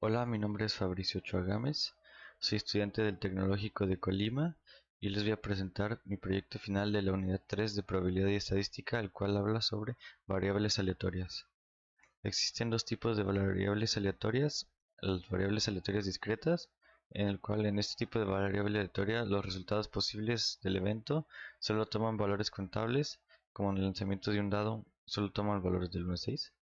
Hola, mi nombre es Fabricio Ochoa Gámez, soy estudiante del Tecnológico de Colima y les voy a presentar mi proyecto final de la unidad 3 de probabilidad y estadística, el cual habla sobre variables aleatorias. Existen dos tipos de variables aleatorias: las variables aleatorias discretas, en el cual en este tipo de variable aleatoria los resultados posibles del evento solo toman valores contables, como en el lanzamiento de un dado solo toman valores del 1 a 6.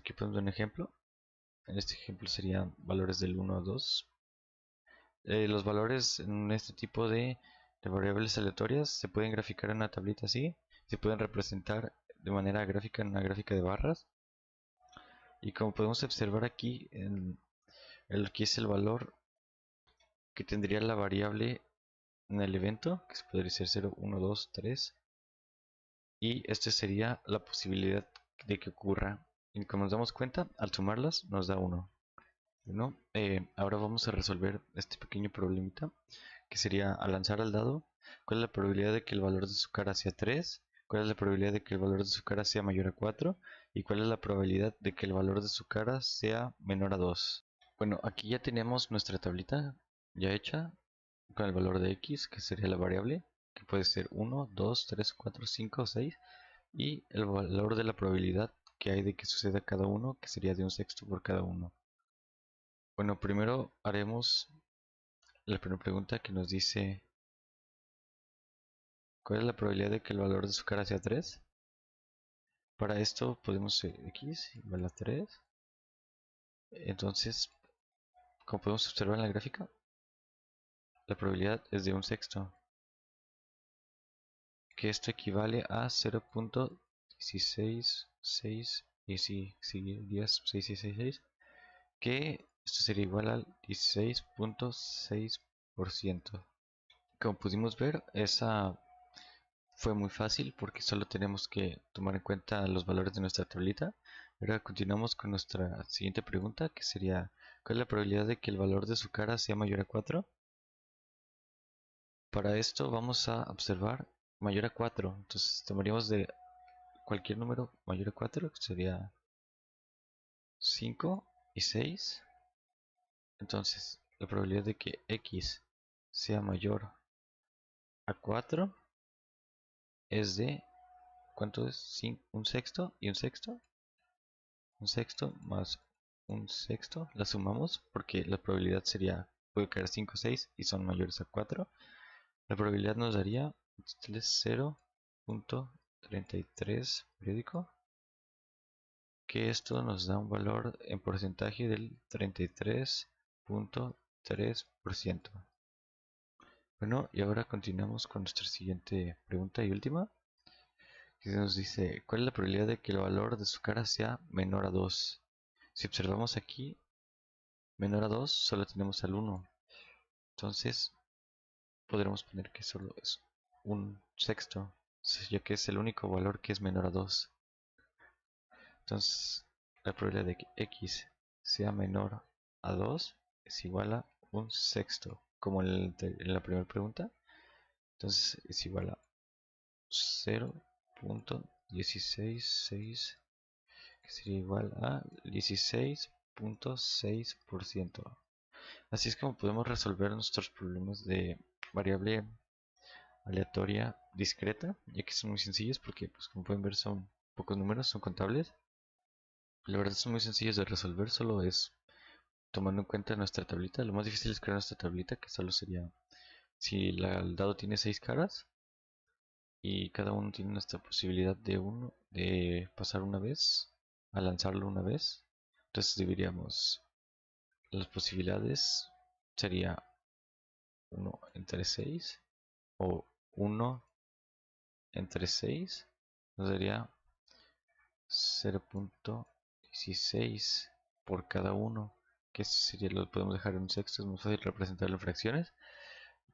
Aquí ponemos un ejemplo. En este ejemplo serían valores del 1 a 2. Los valores en este tipo de variables aleatorias se pueden graficar en una tablita así, se pueden representar de manera gráfica en una gráfica de barras. Y como podemos observar aquí, aquí es el valor que tendría la variable en el evento, que podría ser 0, 1, 2, 3. Y este sería la posibilidad de que ocurra. Y como nos damos cuenta, al sumarlas nos da 1. Bueno, ahora vamos a resolver este pequeño problemita, que sería al lanzar al dado, ¿cuál es la probabilidad de que el valor de su cara sea 3? ¿Cuál es la probabilidad de que el valor de su cara sea mayor a 4? ¿Y cuál es la probabilidad de que el valor de su cara sea menor a 2? Bueno, aquí ya tenemos nuestra tablita ya hecha con el valor de x, que sería la variable, que puede ser 1, 2, 3, 4, 5, 6, y el valor de la probabilidad que hay de que suceda cada uno, que sería de un sexto por cada uno. Bueno, primero haremos la primera pregunta, que nos dice: ¿cuál es la probabilidad de que el valor de su cara sea 3? Para esto podemos x igual a 3. Entonces, como podemos observar en la gráfica, la probabilidad es de un sexto, que esto equivale a 0.166 y si sigue 10, 6 y 6, 6, que esto sería igual al 16.6%. Como pudimos ver, esa fue muy fácil porque solo tenemos que tomar en cuenta los valores de nuestra tablita. Ahora continuamos con nuestra siguiente pregunta, que sería: ¿cuál es la probabilidad de que el valor de su cara sea mayor a 4? Para esto vamos a observar mayor a 4. Entonces tomaríamos de cualquier número mayor a 4, que sería 5 y 6. Entonces la probabilidad de que x sea mayor a 4 es de, ¿cuánto es? Un sexto y un sexto. Un sexto más un sexto, la sumamos porque la probabilidad sería, puede caer 5 o 6 y son mayores a 4. La probabilidad nos daría 0.33 periódico, que esto nos da un valor en porcentaje del 33.3%. Bueno, y ahora continuamos con nuestra siguiente pregunta y última, que nos dice: ¿cuál es la probabilidad de que el valor de su cara sea menor a 2? Si observamos aquí, menor a 2 solo tenemos al 1. Entonces podremos poner que solo es un sexto, ya que es el único valor que es menor a 2. Entonces la probabilidad de que x sea menor a 2 es igual a un sexto, como en la primera pregunta. Entonces es igual a 0.166, que sería igual a 16.6%. Así es como podemos resolver nuestros problemas de variable aleatoria discreta, ya que son muy sencillos porque, pues, como pueden ver, son pocos números, son contables. La verdad son muy sencillos de resolver, solo es tomando en cuenta nuestra tablita. Lo más difícil es crear nuestra tablita, que solo sería si el dado tiene 6 caras y cada uno tiene nuestra posibilidad de pasar una vez, a lanzarlo una vez. Entonces dividiríamos las posibilidades, sería 1 entre 6 o 1 entre 6, nos daría 0.16 por cada uno, que sería, lo podemos dejar en un sexto, es muy fácil representarlo en fracciones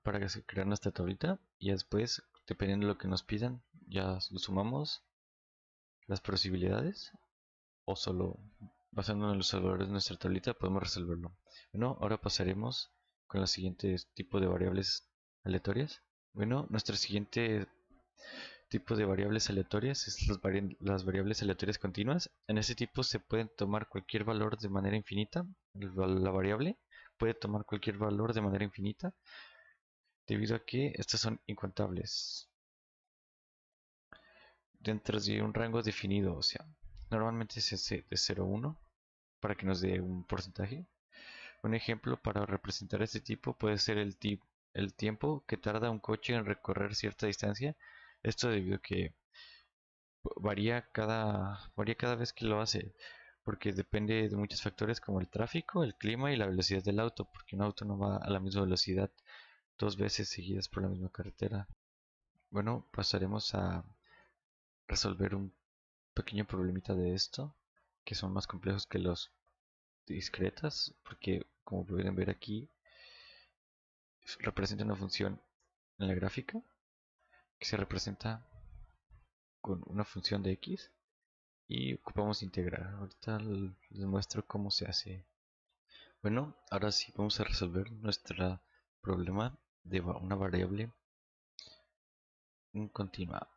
para que se crea nuestra tablita. Y después, dependiendo de lo que nos pidan, ya lo sumamos las posibilidades, o solo basándonos en los valores de nuestra tablita podemos resolverlo. Bueno, ahora pasaremos con los siguientes tipos de variables aleatorias. Bueno, nuestra siguiente tipo de variables aleatorias es las variables aleatorias continuas. En ese tipo se pueden tomar cualquier valor de manera infinita. La variable puede tomar cualquier valor de manera infinita debido a que estas son incontables dentro de un rango definido. O sea, normalmente es de 0 a 1 para que nos dé un porcentaje. Un ejemplo para representar este tipo puede ser el tiempo que tarda un coche en recorrer cierta distancia. Esto debido a que varía cada vez que lo hace, porque depende de muchos factores como el tráfico, el clima y la velocidad del auto, porque un auto no va a la misma velocidad dos veces seguidas por la misma carretera. Bueno, pasaremos a resolver un pequeño problemita de esto, que son más complejos que los discretas, porque como pueden ver aquí, representa una función en la gráfica que se representa con una función de x y ocupamos integrar. Ahorita les muestro cómo se hace. Bueno, ahora sí vamos a resolver nuestro problema de una variable continua.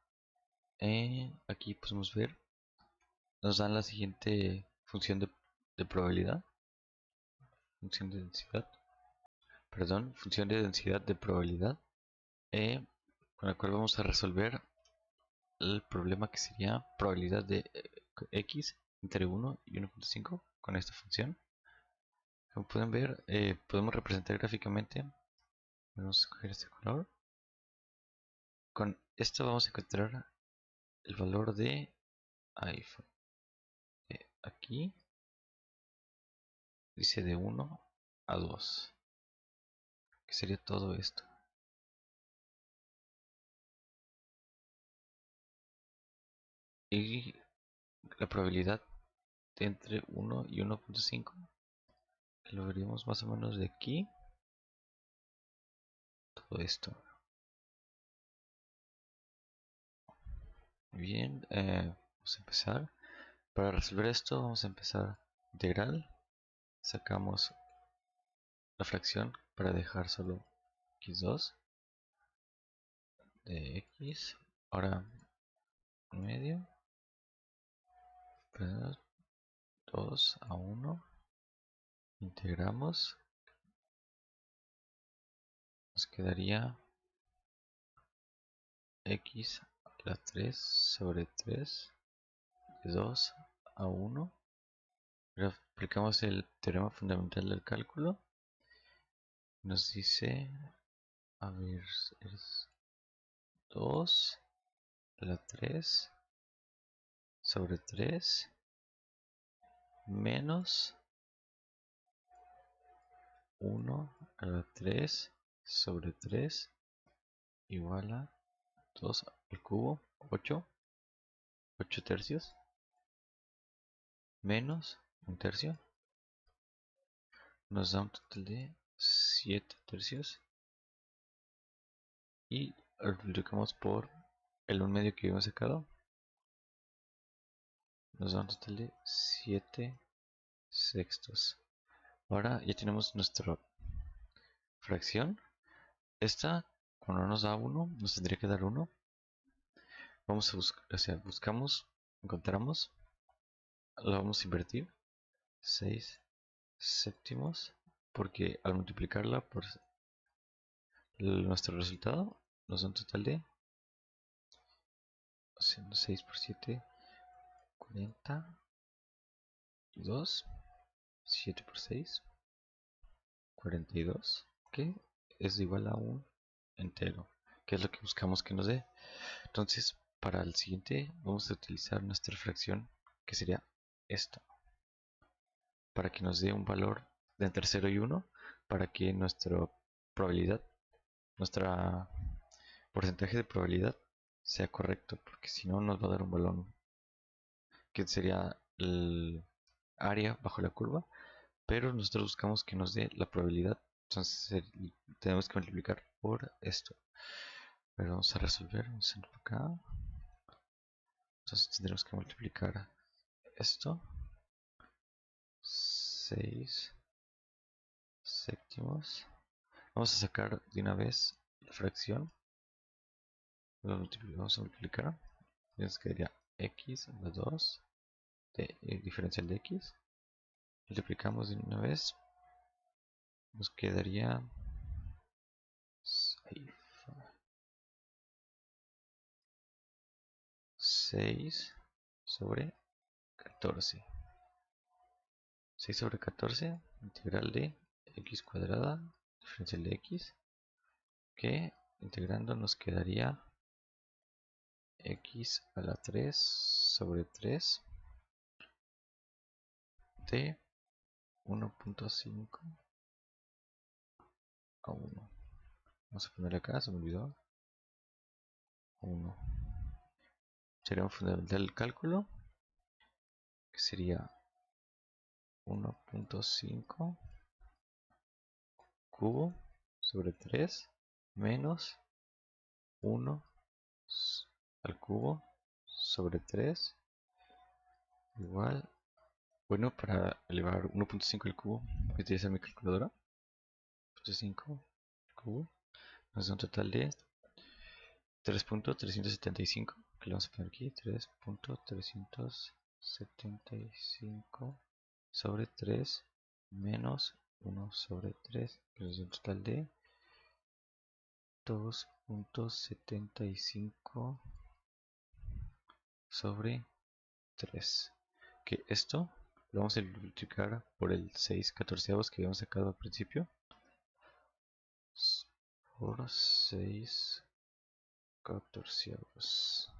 Aquí podemos ver, nos dan la siguiente función de probabilidad, función de densidad, perdón, función de densidad de probabilidad, con la cual vamos a resolver el problema que sería probabilidad de x entre 1 y 1.5 con esta función. Como pueden ver, podemos representar gráficamente. Vamos a escoger este color. Con esto vamos a encontrar el valor de iPhone. Aquí dice de 1 a 2, que sería todo esto. Y la probabilidad de entre 1 y 1.5, que lo veríamos más o menos de aquí, todo esto. Bien, vamos a empezar. Para resolver esto vamos a empezar integral. Sacamos la fracción para dejar solo x2 de x. Ahora medio 2 a 1. Integramos. Nos quedaría x a la 3 sobre 3 de 2 a 1. Aplicamos el teorema fundamental del cálculo. Nos dice, a ver, es 2 a la 3 sobre 3 menos 1 a la 3 sobre 3 igual a 2 al cubo, 8 tercios, menos un tercio, nos da un total de 7 tercios, y lo multiplicamos por el 1 medio que habíamos sacado, nos da un total de 7 sextos. Ahora ya tenemos nuestra fracción. Esta, cuando nos da 1, nos tendría que dar 1. Vamos a buscar, o sea, buscamos, encontramos, lo vamos a invertir, 6 séptimos, porque al multiplicarla por nuestro resultado nos da un total de, haciendo 6 por 7, 42, 7 por 6, 42, que es igual a un entero, que es lo que buscamos que nos dé. Entonces, para el siguiente vamos a utilizar nuestra fracción, que sería esta, para que nos dé un valor de entre 0 y 1, para que nuestra probabilidad, nuestra porcentaje de probabilidad sea correcto, porque si no nos va a dar un balón que sería el área bajo la curva, pero nosotros buscamos que nos dé la probabilidad, entonces tenemos que multiplicar por esto. Pero vamos a resolver, vamos a acá, entonces tendremos que multiplicar esto, 6 séptimos. Vamos a sacar de una vez la fracción, vamos a multiplicar. Y nos quedaría x a la 2 de diferencial de x. Multiplicamos de una vez. Nos quedaría 6 sobre 14. 6 sobre 14, integral de x cuadrada, diferencial de x, que integrando nos quedaría x a la 3 sobre 3 de 1.5 a 1. Vamos a ponerle acá, se me olvidó. 1. Sería un fundamental del cálculo, que sería 1.5 cubo sobre 3 menos 1 al cubo sobre 3 igual. Bueno, para elevar 1.5 al cubo voy a utilizar mi calculadora. 1.5 al cubo nos da un total de 3.375, que le vamos a poner aquí, 3.375 sobre 3 menos 1 sobre 3, que nos da un total de 2.75 sobre 3, que esto lo vamos a multiplicar por el 6 catorceavos que habíamos sacado al principio, por 6 catorceavos.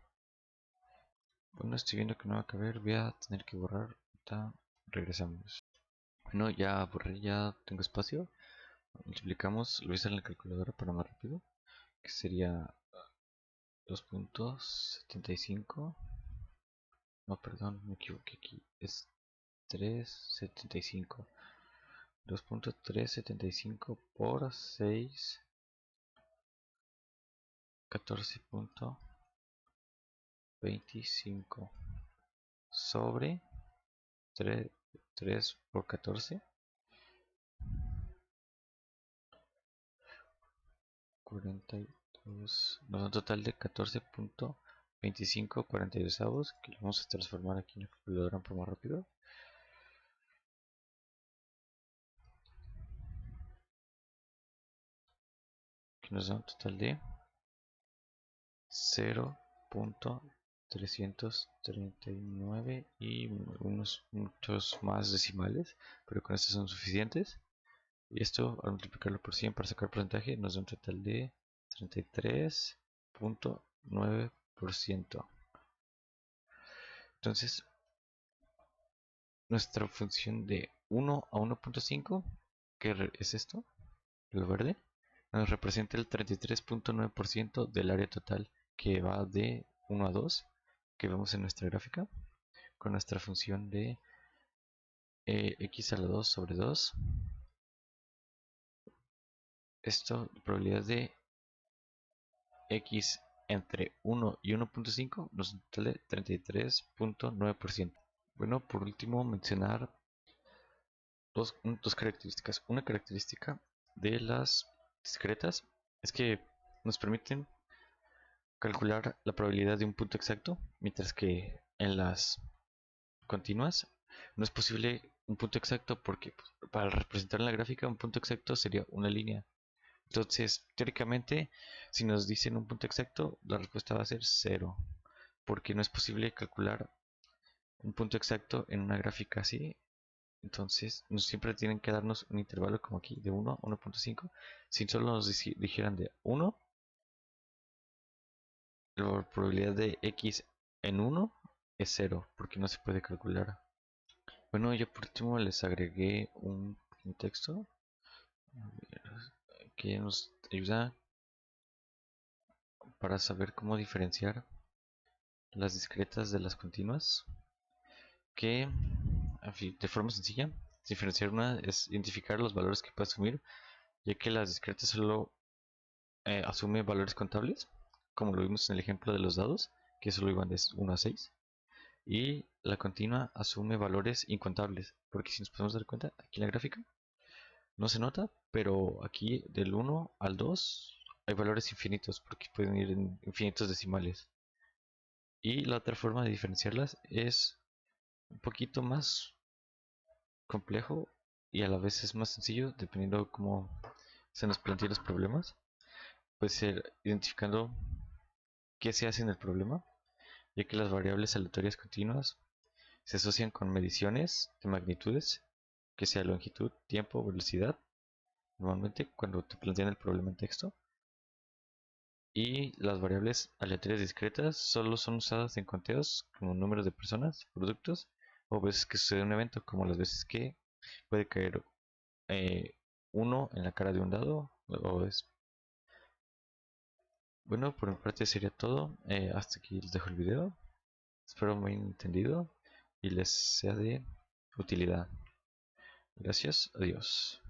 Bueno, estoy viendo que no va a caber, voy a tener que borrar. Ahorita regresamos. Bueno, ya borré, ya tengo espacio. Multiplicamos, lo voy a hacer en la calculadora para más rápido, que sería 2.75. No, perdón, me equivoqué aquí. Es 3.75. 2.375 por 6, 14.25 sobre 3 por 14, 42, nos da un total de 14.25 avos, que lo vamos a transformar aquí en la calculadora un poco más rápido. Que nos da un total de 0.339 y unos muchos más decimales, pero con estos son suficientes. Y esto al multiplicarlo por 100 para sacar porcentaje nos da un total de 33.9%. Entonces nuestra función de 1 a 1.5, que es esto, lo verde, nos representa el 33.9% del área total, que va de 1 a 2, que vemos en nuestra gráfica, con nuestra función de x a la 2 sobre 2. Esto, probabilidad de x entre 1 y 1.5 nos sale 33.9%. Bueno, por último mencionar dos características. Una característica de las discretas es que nos permiten calcular la probabilidad de un punto exacto, mientras que en las continuas no es posible un punto exacto, porque para representar en la gráfica un punto exacto sería una línea. Entonces, teóricamente, si nos dicen un punto exacto, la respuesta va a ser 0, porque no es posible calcular un punto exacto en una gráfica así. Entonces, siempre tienen que darnos un intervalo como aquí, de 1 a 1.5. Si solo nos dijeran de 1, la probabilidad de x en 1 es 0, porque no se puede calcular. Bueno, yo por último les agregué un texto que nos ayuda para saber cómo diferenciar las discretas de las continuas, que de forma sencilla, diferenciar una es identificar los valores que puede asumir, ya que las discretas solo asume valores contables, como lo vimos en el ejemplo de los dados, que solo iban de 1 a 6, y la continua asume valores incontables, porque si nos podemos dar cuenta, aquí en la gráfica no se nota, pero aquí del 1 al 2 hay valores infinitos porque pueden ir en infinitos decimales. Y la otra forma de diferenciarlas es un poquito más complejo y a la vez es más sencillo dependiendo de cómo se nos plantean los problemas. Puede ser identificando qué se hace en el problema, ya que las variables aleatorias continuas se asocian con mediciones de magnitudes, que sea longitud, tiempo, velocidad, normalmente cuando te plantean el problema en texto. Y las variables aleatorias discretas solo son usadas en conteos como números de personas, productos o veces que sucede un evento, como las veces que puede caer eh, uno en la cara de un dado. Bueno, por mi parte sería todo. Hasta aquí les dejo el video. Espero me hayan entendido y les sea de utilidad. Gracias, adiós.